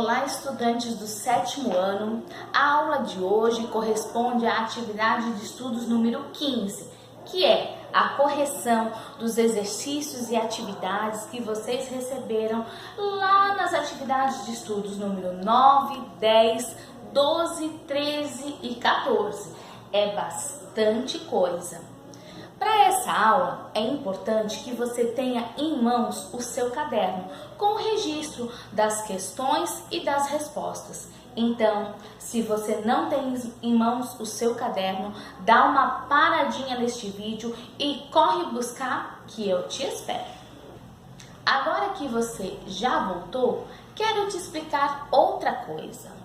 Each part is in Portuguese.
Olá, estudantes do 7º ano. A aula de hoje corresponde à atividade de estudos número 15, que é a correção dos exercícios e atividades que vocês receberam lá nas atividades de estudos número 9, 10, 12, 13 e 14. É bastante coisa. Para essa aula, é importante que você tenha em mãos o seu caderno com o registro das questões e das respostas. Então, se você não tem em mãos o seu caderno, dá uma paradinha neste vídeo e corre buscar que eu te espero. Agora que você já voltou, quero te explicar outra coisa.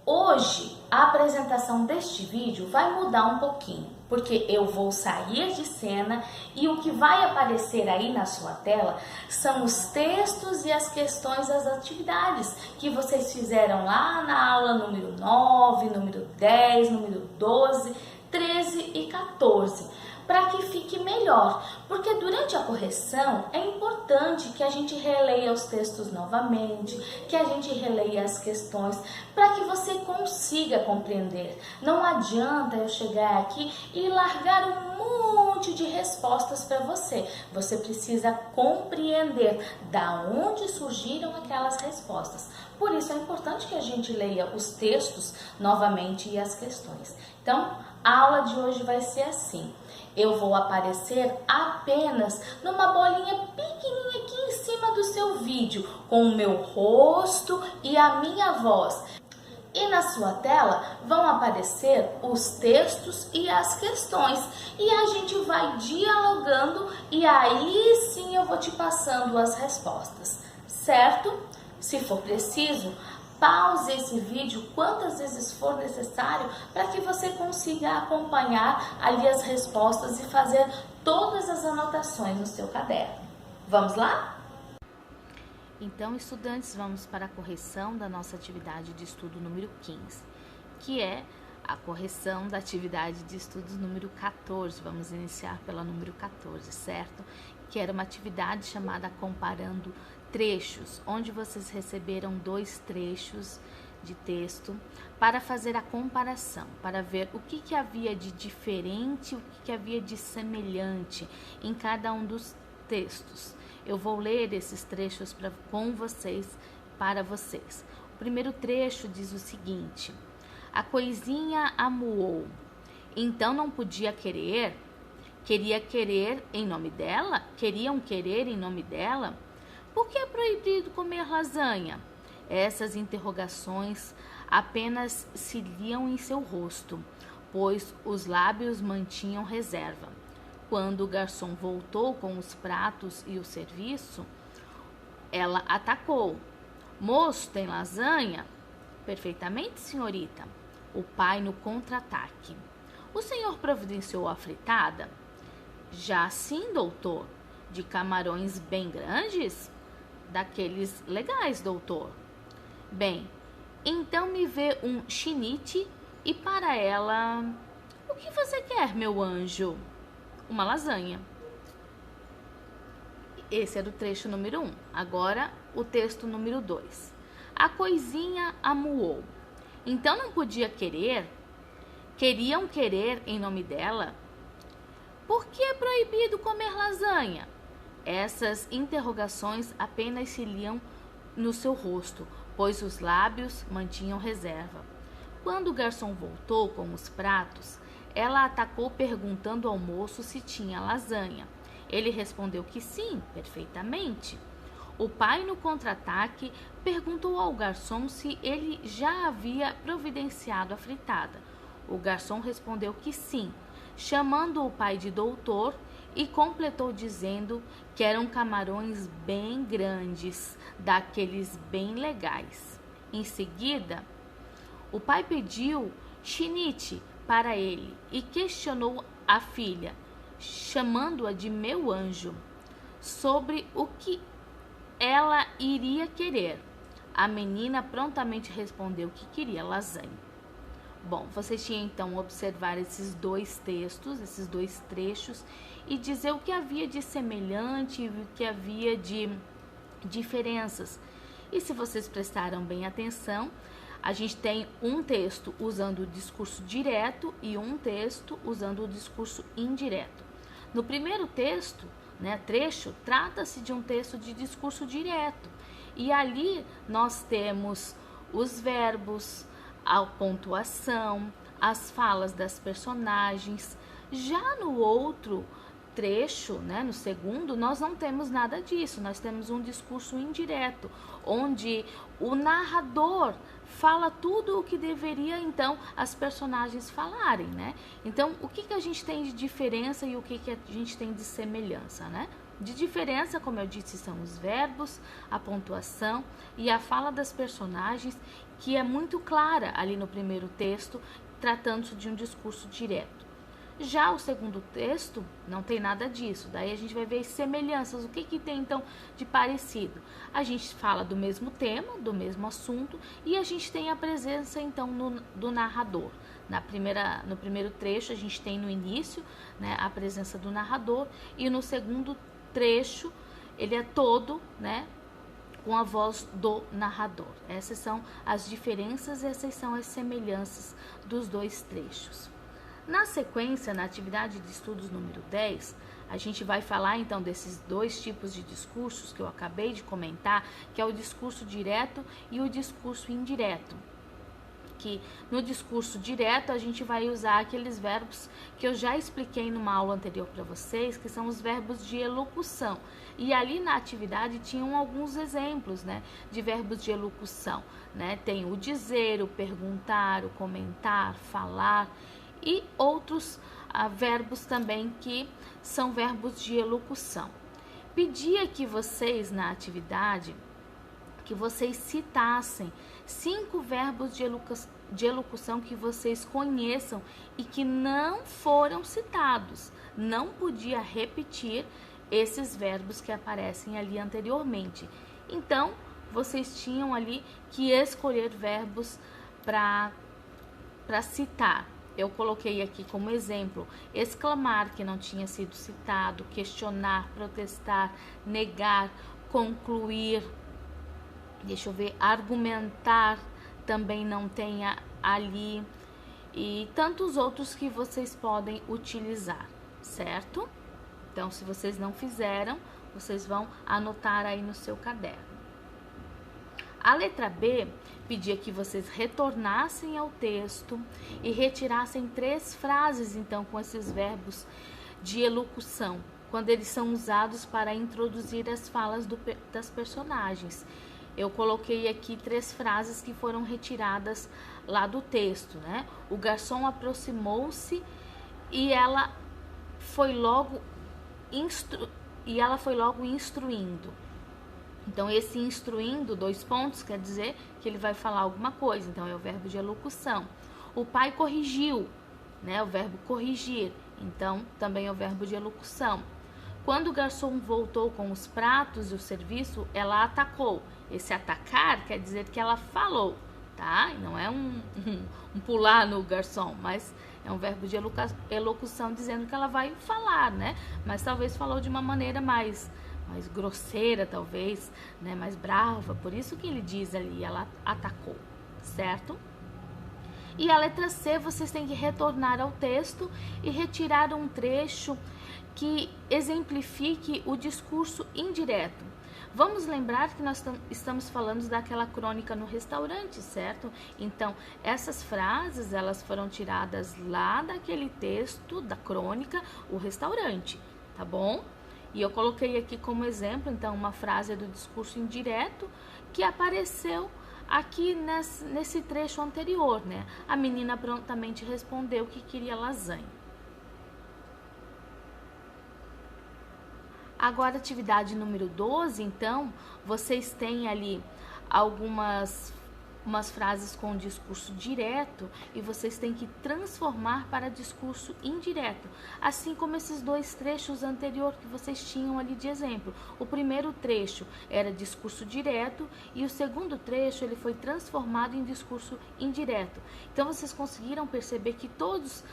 Hoje, a apresentação deste vídeo vai mudar um pouquinho, porque eu vou sair de cena e o que vai aparecer aí na sua tela são os textos e as questões das atividades que vocês fizeram lá na aula número 9, número 10, número 12, 13 e 14. Para que fique melhor, porque durante a correção é importante que a gente releia os textos novamente, que a gente releia as questões, para que você consiga compreender. Não adianta eu chegar aqui e largar um monte de respostas para você. Você precisa compreender da onde surgiram aquelas respostas. Por isso é importante que a gente leia os textos novamente e as questões. Então, a aula de hoje vai ser assim. Eu vou aparecer apenas numa bolinha pequenininha aqui em cima do seu vídeo, com o meu rosto e a minha voz. E na sua tela vão aparecer os textos e as questões. E a gente vai dialogando e aí sim eu vou te passando as respostas, certo? Se for preciso, pause esse vídeo quantas vezes for necessário para que você consiga acompanhar ali as respostas e fazer todas as anotações no seu caderno. Vamos lá? Então, estudantes, vamos para a correção da nossa atividade de estudo número 15, que é a correção da atividade de estudos número 14. Vamos iniciar pela número 14, certo? Que era uma atividade chamada Comparando Trechos, onde vocês receberam 2 trechos de texto para fazer a comparação, para ver o que havia de diferente, o que havia de semelhante em cada um dos textos. Eu vou ler esses trechos com vocês, para vocês. O primeiro trecho diz o seguinte: a coisinha amuou, então não podia querer, queria querer em nome dela, queriam querer em nome dela. Por que é proibido comer lasanha? Essas interrogações apenas se liam em seu rosto, pois os lábios mantinham reserva. Quando o garçom voltou com os pratos e o serviço, ela atacou. Moço, tem lasanha? Perfeitamente, senhorita. O pai no contra-ataque. O senhor providenciou a fritada? Já sim, doutor. De camarões bem grandes? Daqueles legais, doutor. Bem, então me vê um chinite e para ela... O que você quer, meu anjo? Uma lasanha. Esse era o trecho número 1. Agora, o texto número 2. A coisinha amuou. Então não podia querer? Queriam querer em nome dela? Por que é proibido comer lasanha? Essas interrogações apenas se liam no seu rosto, pois os lábios mantinham reserva. Quando o garçom voltou com os pratos, ela atacou perguntando ao moço se tinha lasanha. Ele respondeu que sim, perfeitamente. O pai, no contra-ataque, perguntou ao garçom se ele já havia providenciado a fritada. O garçom respondeu que sim, chamando o pai de doutor, e completou dizendo que eram camarões bem grandes, daqueles bem legais. Em seguida, o pai pediu chinite para ele e questionou a filha, chamando-a de meu anjo, sobre o que ela iria querer. A menina prontamente respondeu que queria lasanha. Bom, vocês tinham então observar esses 2 textos, esses 2 trechos e dizer o que havia de semelhante e o que havia de diferenças E se vocês prestaram bem atenção, a gente tem um texto usando o discurso direto e um texto usando o discurso indireto. No primeiro texto, né, trecho, trata-se de um texto de discurso direto. E ali nós temos os verbos, a pontuação, as falas das personagens. Já no outro trecho, né, no segundo, nós não temos nada disso. Nós temos um discurso indireto, onde o narrador fala tudo o que deveria, então, as personagens falarem, né? Então, o que a gente tem de diferença e o que a gente tem de semelhança, né? De diferença, como eu disse, são os verbos, a pontuação e a fala das personagens, que é muito clara ali no primeiro texto, tratando-se de um discurso direto. Já o segundo texto não tem nada disso, daí a gente vai ver semelhanças, o que tem então de parecido. A gente fala do mesmo tema, do mesmo assunto, e a gente tem a presença então do narrador. No primeiro trecho a gente tem no início, né, a presença do narrador, e no segundo trecho ele é todo, né, com a voz do narrador. Essas são as diferenças e essas são as semelhanças dos dois trechos. Na sequência, na atividade de estudos número 10, a gente vai falar então desses dois tipos de discursos que eu acabei de comentar, que é o discurso direto e o discurso indireto. Que no discurso direto a gente vai usar aqueles verbos que eu já expliquei numa aula anterior para vocês, que são os verbos de elocução. E ali na atividade tinham alguns exemplos, né, de verbos de elocução, né? Tem o dizer, o perguntar, o comentar, falar e outros verbos também que são verbos de elocução. Pedia que vocês na atividade que vocês citassem 5 verbos de elocução que vocês conheçam e que não foram citados. Não podia repetir esses verbos que aparecem ali anteriormente. Então, vocês tinham ali que escolher verbos para citar. Eu coloquei aqui como exemplo, exclamar, que não tinha sido citado, questionar, protestar, negar, concluir, deixa eu ver, argumentar, também não tenha ali, e tantos outros que vocês podem utilizar, certo? Então, se vocês não fizeram, vocês vão anotar aí no seu caderno. A letra B pedia que vocês retornassem ao texto e retirassem 3 frases, então, com esses verbos de elocução, quando eles são usados para introduzir as falas das personagens. Eu coloquei aqui 3 frases que foram retiradas lá do texto, né? O garçom aproximou-se e ela foi logo instruindo. Então, esse instruindo, 2 pontos, quer dizer que ele vai falar alguma coisa. Então, é o verbo de elocução. O pai corrigiu, né? O verbo corrigir. Então, também é o verbo de elocução. Quando o garçom voltou com os pratos e o serviço, ela atacou. Esse atacar quer dizer que ela falou, tá? Não é um pular no garçom, mas é um verbo de elocução dizendo que ela vai falar, né? Mas talvez falou de uma maneira mais grosseira, talvez, né? Mais brava. Por isso que ele diz ali, ela atacou, certo? E a letra C, vocês têm que retornar ao texto e retirar um trecho que exemplifique o discurso indireto. Vamos lembrar que nós estamos falando daquela crônica no restaurante, certo? Então, essas frases, elas foram tiradas lá daquele texto da crônica, o restaurante, tá bom? E eu coloquei aqui como exemplo, então, uma frase do discurso indireto que apareceu aqui nesse trecho anterior, né? A menina prontamente respondeu que queria lasanha. Agora, atividade número 12, então, vocês têm ali umas frases com discurso direto e vocês têm que transformar para discurso indireto, assim como esses 2 trechos anteriores que vocês tinham ali de exemplo. O primeiro trecho era discurso direto e o segundo trecho ele foi transformado em discurso indireto. Então, vocês conseguiram perceber que todos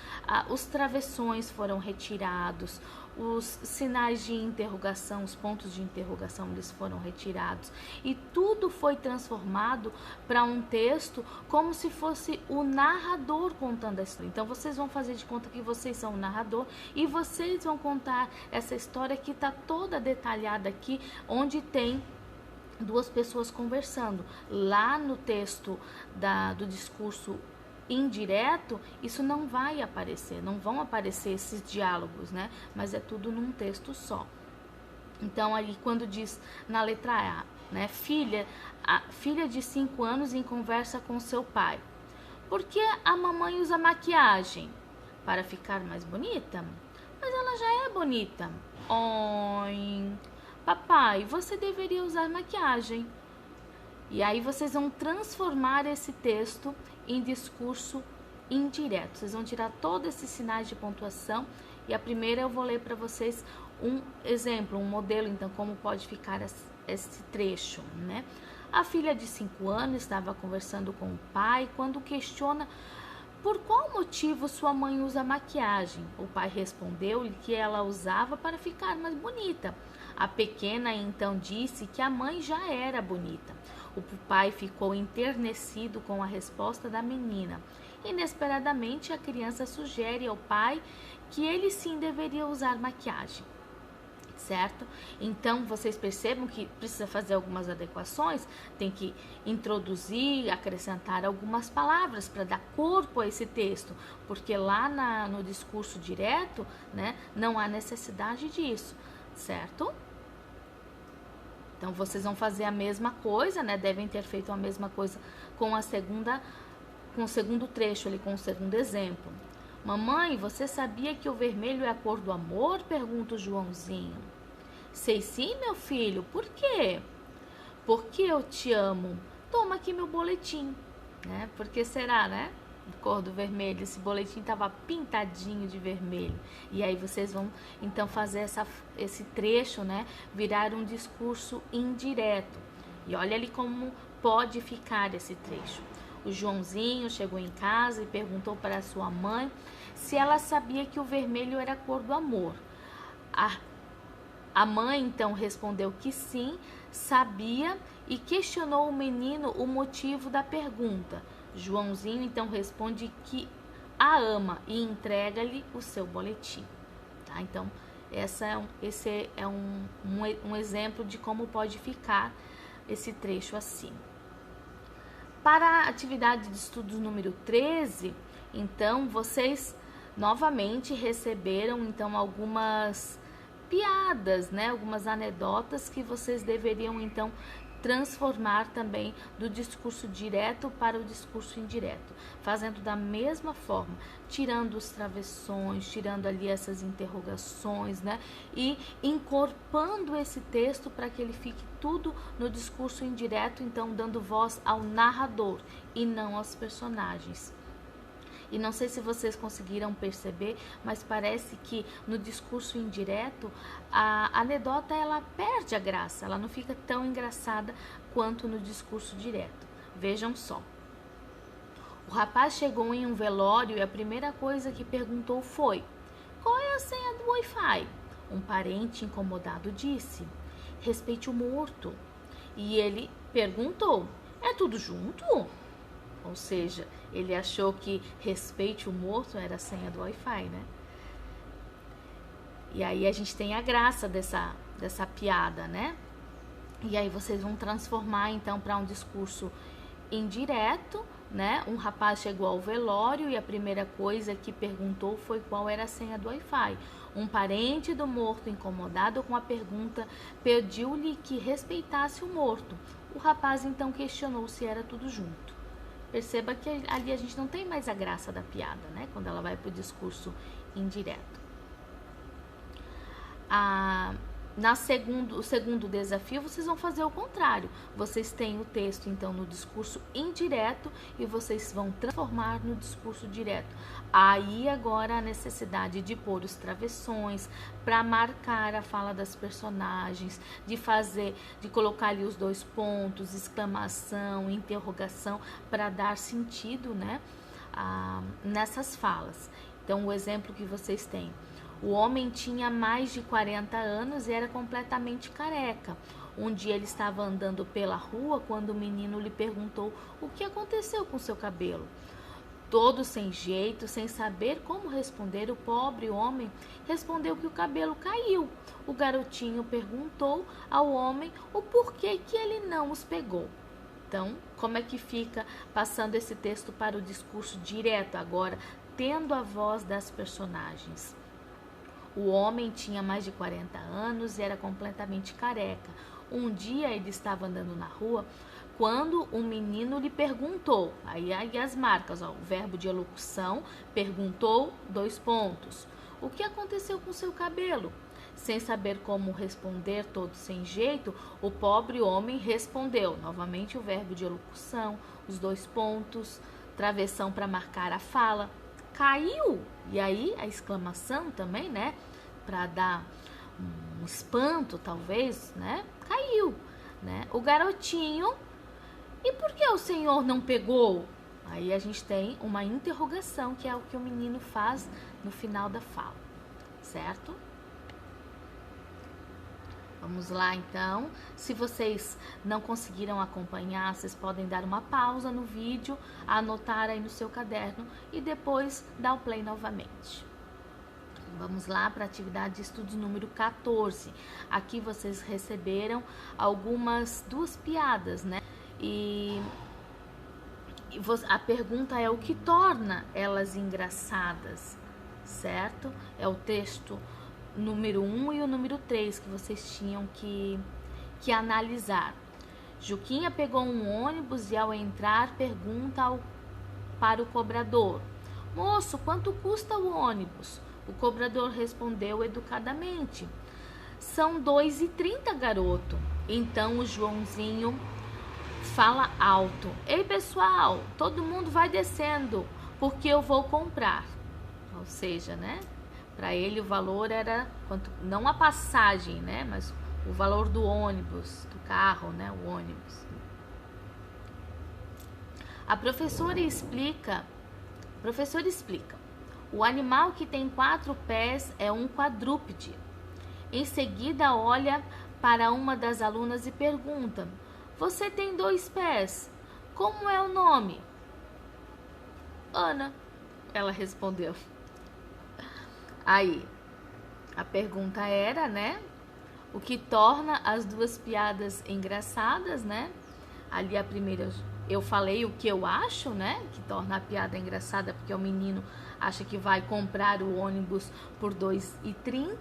os travessões foram retirados, os sinais de interrogação, os pontos de interrogação, eles foram retirados e tudo foi transformado para um texto como se fosse o narrador contando a história. Então vocês vão fazer de conta que vocês são o narrador e vocês vão contar essa história que está toda detalhada aqui, onde tem duas pessoas conversando. Lá no texto do discurso indireto, isso não vai aparecer, não vão aparecer esses diálogos, né? Mas é tudo num texto só. Então, ali quando diz na letra A, né? Filha de 5 anos em conversa com seu pai. Por que a mamãe usa maquiagem? Para ficar mais bonita? Mas ela já é bonita. Oi, papai, você deveria usar maquiagem. E aí vocês vão transformar esse texto em discurso indireto. Vocês vão tirar todos esses sinais de pontuação. E a primeira eu vou ler para vocês um exemplo, um modelo, então, como pode ficar esse trecho, né? A filha de 5 anos estava conversando com o pai quando questiona por qual motivo sua mãe usa maquiagem. O pai respondeu-lhe que ela usava para ficar mais bonita. A pequena então disse que a mãe já era bonita. O pai ficou enternecido com a resposta da menina. Inesperadamente, a criança sugere ao pai que ele sim deveria usar maquiagem. Certo? Então, vocês percebam que precisa fazer algumas adequações, tem que introduzir, acrescentar algumas palavras para dar corpo a esse texto, porque lá no discurso direto, né, não há necessidade disso, certo? Então, vocês vão fazer a mesma coisa, né, devem ter feito a mesma coisa com o segundo trecho ali, com o segundo exemplo. Mamãe, você sabia que o vermelho é a cor do amor? Pergunta o Joãozinho. Sei sim, meu filho. Por quê? Porque eu te amo. Toma aqui meu boletim. Né? Por que será, né? Cor do vermelho. Esse boletim estava pintadinho de vermelho. E aí vocês vão, então, fazer esse trecho, né? Virar um discurso indireto. E olha ali como pode ficar esse trecho. O Joãozinho chegou em casa e perguntou para sua mãe se ela sabia que o vermelho era a cor do amor. A mãe então respondeu que sim, sabia e questionou o menino o motivo da pergunta. Joãozinho então responde que a ama e entrega-lhe o seu boletim. Tá? Então, esse é um exemplo de como pode ficar esse trecho assim. Para a atividade de estudos número 13, então, vocês novamente receberam, então, algumas piadas, né? Algumas anedotas que vocês deveriam, então, transformar também do discurso direto para o discurso indireto, fazendo da mesma forma, tirando os travessões, tirando ali essas interrogações, né? E encorpando esse texto para que ele fique tudo no discurso indireto, então dando voz ao narrador e não aos personagens. E não sei se vocês conseguiram perceber, mas parece que no discurso indireto a anedota ela perde a graça, ela não fica tão engraçada quanto no discurso direto. Vejam só. O rapaz chegou em um velório e a primeira coisa que perguntou foi: qual é a senha do Wi-Fi? Um parente incomodado disse: respeite o morto. E ele perguntou: é tudo junto? Ou seja, ele achou que respeite o morto era a senha do Wi-Fi, né? E aí a gente tem a graça dessa piada, né? E aí vocês vão transformar então para um discurso indireto, né? Um rapaz chegou ao velório e a primeira coisa que perguntou foi qual era a senha do Wi-Fi. Um parente do morto, incomodado com a pergunta, pediu-lhe que respeitasse o morto. O rapaz então questionou se era tudo junto. Perceba que ali a gente não tem mais a graça da piada, né? Quando ela vai para o discurso indireto. O segundo desafio, vocês vão fazer o contrário. Vocês têm o texto, então, no discurso indireto e vocês vão transformar no discurso direto. Aí, agora, a necessidade de pôr os travessões para marcar a fala das personagens, de colocar ali os 2 pontos, exclamação, interrogação, para dar sentido, né, nessas falas. Então, o exemplo que vocês têm. O homem tinha mais de 40 anos e era completamente careca. Um dia ele estava andando pela rua quando o menino lhe perguntou o que aconteceu com seu cabelo. Todo sem jeito, sem saber como responder, o pobre homem respondeu que o cabelo caiu. O garotinho perguntou ao homem o porquê que ele não os pegou. Então, como é que fica passando esse texto para o discurso direto agora, tendo a voz das personagens? O homem tinha mais de 40 anos e era completamente careca. Um dia ele estava andando na rua quando um menino lhe perguntou, aí as marcas, ó, o verbo de elocução, perguntou, 2 pontos. O que aconteceu com seu cabelo? Sem saber como responder, todo sem jeito, o pobre homem respondeu, novamente o verbo de elocução, os 2 pontos, travessão para marcar a fala, caiu, e aí a exclamação também, né, para dar um espanto talvez, né, caiu, né, o garotinho. E por que o Senhor não pegou? Aí a gente tem uma interrogação, que é o que o menino faz no final da fala, certo? Vamos lá, então. Se vocês não conseguiram acompanhar, vocês podem dar uma pausa no vídeo, anotar aí no seu caderno e depois dar o play novamente. Vamos lá para a atividade de estudos número 14. Aqui vocês receberam duas piadas, né? E a pergunta é o que torna elas engraçadas, certo? É o texto número 1 e o número 3 que vocês tinham que analisar. Juquinha pegou um ônibus e ao entrar pergunta para o cobrador: moço, quanto custa o ônibus? O cobrador respondeu educadamente: são 2,30, garoto. Então o Joãozinho fala alto: ei pessoal, todo mundo vai descendo, porque eu vou comprar. Ou seja, né? Para ele o valor era, não a passagem, né? Mas o valor do ônibus, do carro, né? O ônibus. A professora explica. O animal que tem 4 pés é um quadrúpede. Em seguida olha para uma das alunas e pergunta: você tem 2 pés, como é o nome? Ana, ela respondeu. Aí, a pergunta era, né? O que torna as duas piadas engraçadas, né? Ali a primeira, eu falei o que eu acho, né? Que torna a piada engraçada, porque o menino acha que vai comprar o ônibus por 2,30.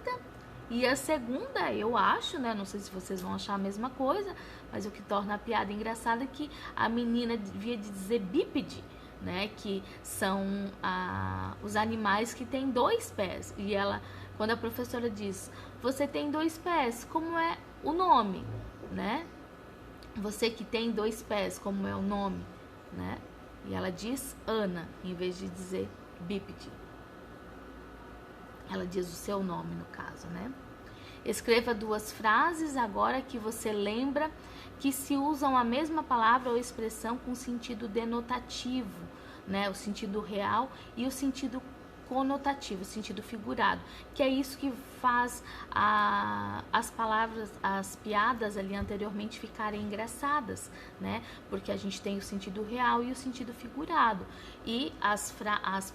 E a segunda, eu acho, né? Não sei se vocês vão achar a mesma coisa, mas o que torna a piada engraçada é que a menina devia dizer bípede, né? Que são os animais que têm 2 pés. E ela, quando a professora diz: você tem 2 pés, como é o nome, né? Você que tem 2 pés, como é o nome, né? E ela diz Ana, em vez de dizer bípede. Ela diz o seu nome, no caso, né? Escreva 2 frases agora que você lembra que se usam a mesma palavra ou expressão com sentido denotativo, né? O sentido real e o sentido conotativo, o sentido figurado, que é isso que faz as palavras, as piadas ali anteriormente ficarem engraçadas, né? Porque a gente tem o sentido real e o sentido figurado. E as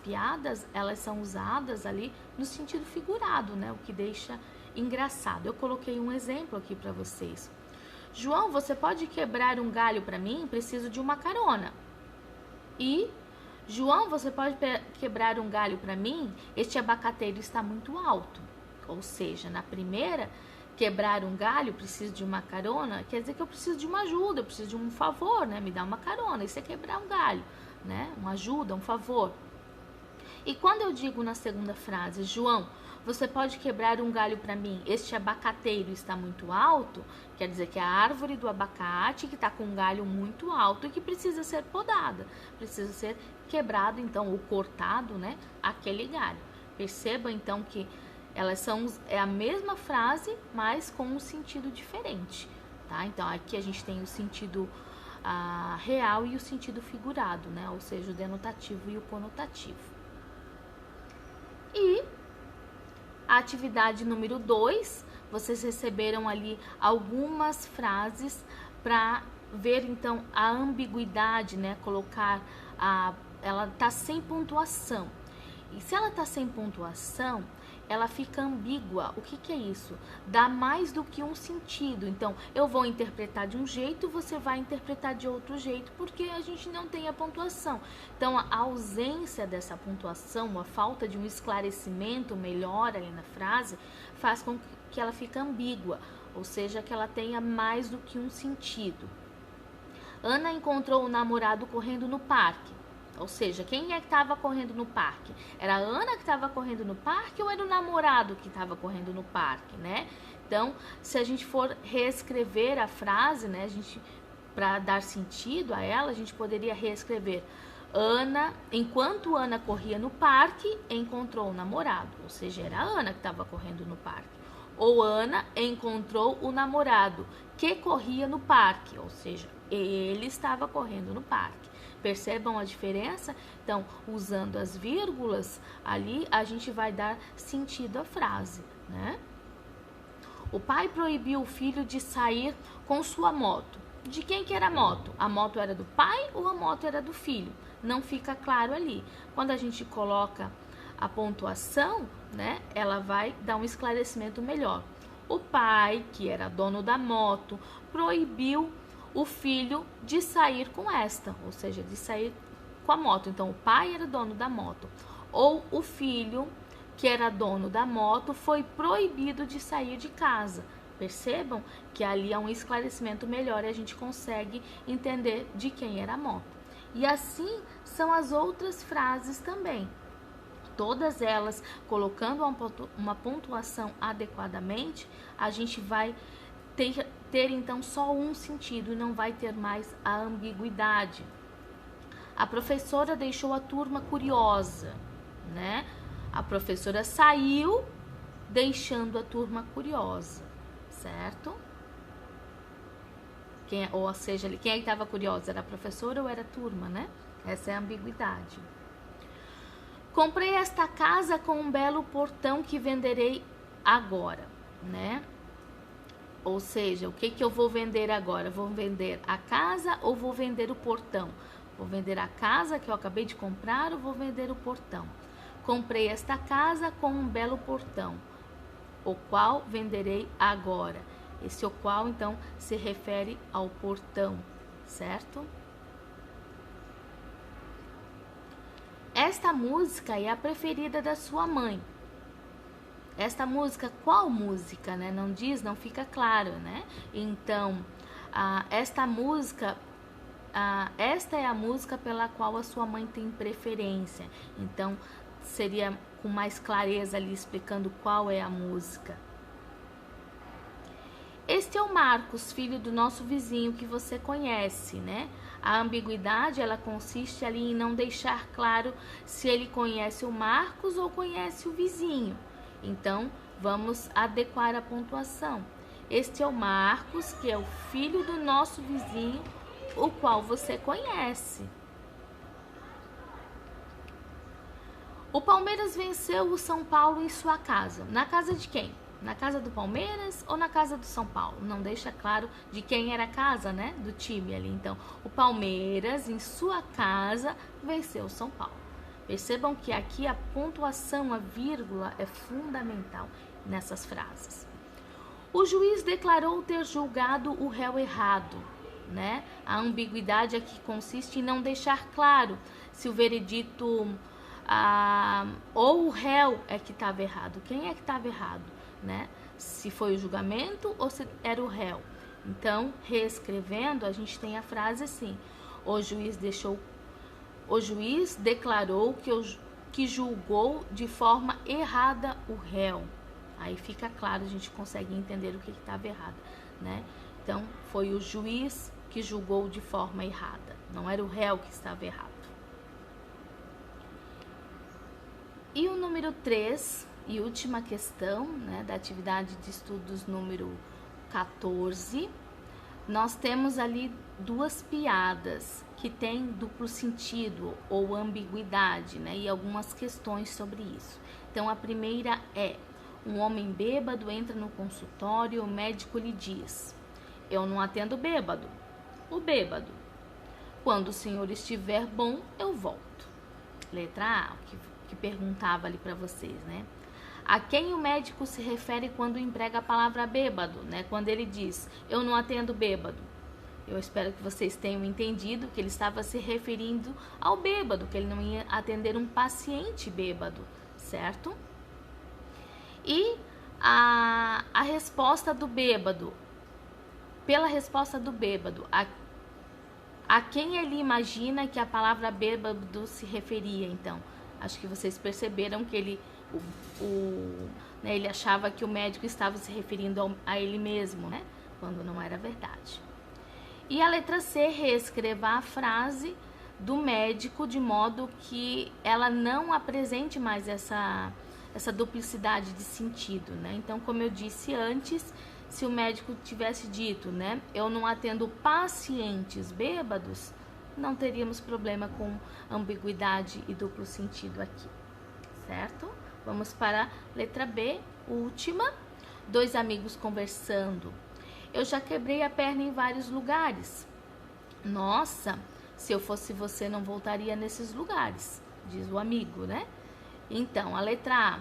piadas, elas são usadas ali no sentido figurado, né? O que deixa engraçado. Eu coloquei um exemplo aqui para vocês. João, você pode quebrar um galho para mim? Preciso de uma carona. E João, você pode quebrar um galho para mim? Este abacateiro está muito alto. Ou seja, na primeira, quebrar um galho, preciso de uma carona, quer dizer que eu preciso de uma ajuda, eu preciso de um favor, né? Me dá uma carona. Isso é quebrar um galho, né? Uma ajuda, um favor. E quando eu digo na segunda frase, João, você pode quebrar um galho para mim? Este abacateiro está muito alto, quer dizer que é a árvore do abacate que está com um galho muito alto e que precisa ser podada, precisa ser quebrado, então, ou cortado, né? Aquele galho. Perceba, então, que elas é a mesma frase, mas com um sentido diferente, tá? Então, aqui a gente tem o sentido real e o sentido figurado, né? Ou seja, o denotativo e o conotativo. E atividade número 2, vocês receberam ali algumas frases para ver então a ambiguidade, né? Colocar ela tá sem pontuação. E se ela tá sem pontuação, ela fica ambígua. O que que é isso? Dá mais do que um sentido. Então, eu vou interpretar de um jeito, você vai interpretar de outro jeito, porque a gente não tem a pontuação. Então, a ausência dessa pontuação, a falta de um esclarecimento melhor ali na frase, faz com que ela fique ambígua, ou seja, que ela tenha mais do que um sentido. Ana encontrou o namorado correndo no parque. Ou seja, quem é que estava correndo no parque? Era a Ana que estava correndo no parque ou era o namorado que estava correndo no parque, né? Então, se a gente for reescrever a frase, né, para dar sentido a ela, a gente poderia reescrever: Ana, enquanto Ana corria no parque, encontrou o namorado. Ou seja, era a Ana que estava correndo no parque. Ou Ana encontrou o namorado que corria no parque. Ou seja, ele estava correndo no parque. Percebam a diferença? Então, usando as vírgulas ali, a gente vai dar sentido à frase, né? O pai proibiu o filho de sair com sua moto. De quem que era a moto? A moto era do pai ou a moto era do filho? Não fica claro ali. Quando a gente coloca a pontuação, né, ela vai dar um esclarecimento melhor. O pai, que era dono da moto, proibiu o filho de sair com esta, ou seja, de sair com a moto. Então, o pai era dono da moto. Ou o filho, que era dono da moto, foi proibido de sair de casa. Percebam que ali há um esclarecimento melhor e a gente consegue entender de quem era a moto. E assim são as outras frases também. Todas elas, colocando uma pontuação adequadamente, a gente vai ter então só um sentido e não vai ter mais a ambiguidade. A professora deixou a turma curiosa, né? A professora saiu deixando a turma curiosa, certo? Ou seja, quem é que estava curiosa? Era a professora ou era a turma, né? Essa é a ambiguidade. Comprei esta casa com um belo portão que venderei agora, né? Ou seja, o que eu vou vender agora? Vou vender a casa ou vou vender o portão? Vou vender a casa que eu acabei de comprar ou vou vender o portão? Comprei esta casa com um belo portão, o qual venderei agora. Esse o qual, então, se refere ao portão, certo? Esta música é a preferida da sua mãe. Esta música, qual música, né? Não diz, não fica claro, né? Então, esta música, esta é a música pela qual a sua mãe tem preferência. Então, seria com mais clareza ali explicando qual é a música. Este é o Marcos, filho do nosso vizinho que você conhece, né? A ambiguidade, ela consiste ali em não deixar claro se ele conhece o Marcos ou conhece o vizinho. Então, vamos adequar a pontuação. Este é o Marcos, que é o filho do nosso vizinho, o qual você conhece. O Palmeiras venceu o São Paulo em sua casa. Na casa de quem? Na casa do Palmeiras ou na casa do São Paulo? Não deixa claro de quem era a casa, né? Do time ali. Então, o Palmeiras, em sua casa, venceu o São Paulo. Percebam que aqui a pontuação, a vírgula, é fundamental nessas frases. O juiz declarou ter julgado o réu errado, né? A ambiguidade aqui consiste em não deixar claro se o veredito ou o réu é que estava errado. Quem é que estava errado, né? Se foi o julgamento ou se era o réu. Então, reescrevendo, a gente tem a frase assim: o juiz declarou que julgou de forma errada o réu. Aí fica claro, a gente consegue entender o que estava errado, né? Então, foi o juiz que julgou de forma errada, não era o réu que estava errado. E o número 3, e última questão, né, da atividade de estudos número 14, nós temos ali duas piadas que têm duplo sentido ou ambiguidade, né, e algumas questões sobre isso. Então, a primeira é: Um homem bêbado entra no consultório e o médico lhe diz: eu não atendo bêbado. O bêbado: quando o senhor estiver bom, eu volto. Letra A, que perguntava ali para vocês, né? A quem o médico se refere quando emprega a palavra bêbado, né? Quando ele diz, eu não atendo bêbado. Eu espero que vocês tenham entendido que ele estava se referindo ao bêbado, que ele não ia atender um paciente bêbado, certo? E a resposta do bêbado, pela resposta do bêbado, a quem ele imagina que a palavra bêbado se referia, então? Acho que vocês perceberam que ele achava que o médico estava se referindo a ele mesmo, né? Quando não era verdade. E a letra C, reescreva a frase do médico de modo que ela não apresente mais essa duplicidade de sentido, né? Então, como eu disse antes, se o médico tivesse dito, né, eu não atendo pacientes bêbados, não teríamos problema com ambiguidade e duplo sentido aqui, certo? Vamos para a letra B, última. Dois amigos conversando. Eu já quebrei a perna em vários lugares. Nossa, se eu fosse você, não voltaria nesses lugares, diz o amigo, né? Então, a letra A.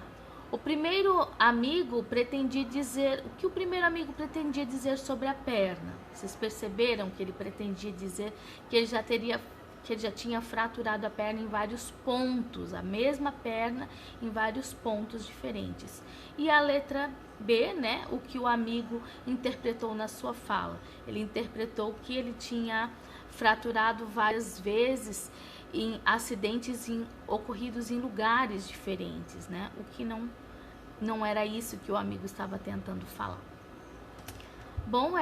O primeiro amigo pretendia dizer... O que o primeiro amigo pretendia dizer sobre a perna? Vocês perceberam que ele pretendia dizer que ele já tinha fraturado a perna em vários pontos, a mesma perna em vários pontos diferentes. E a letra B, né, o que o amigo interpretou na sua fala? Ele interpretou que ele tinha fraturado várias vezes em acidentes ocorridos em lugares diferentes, né? O que não era isso que o amigo estava tentando falar. Bom,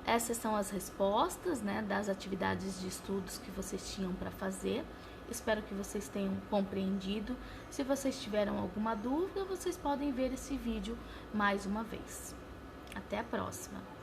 essas são as respostas, né, das atividades de estudos que vocês tinham para fazer. Espero que vocês tenham compreendido. Se vocês tiveram alguma dúvida, vocês podem ver esse vídeo mais uma vez. Até a próxima!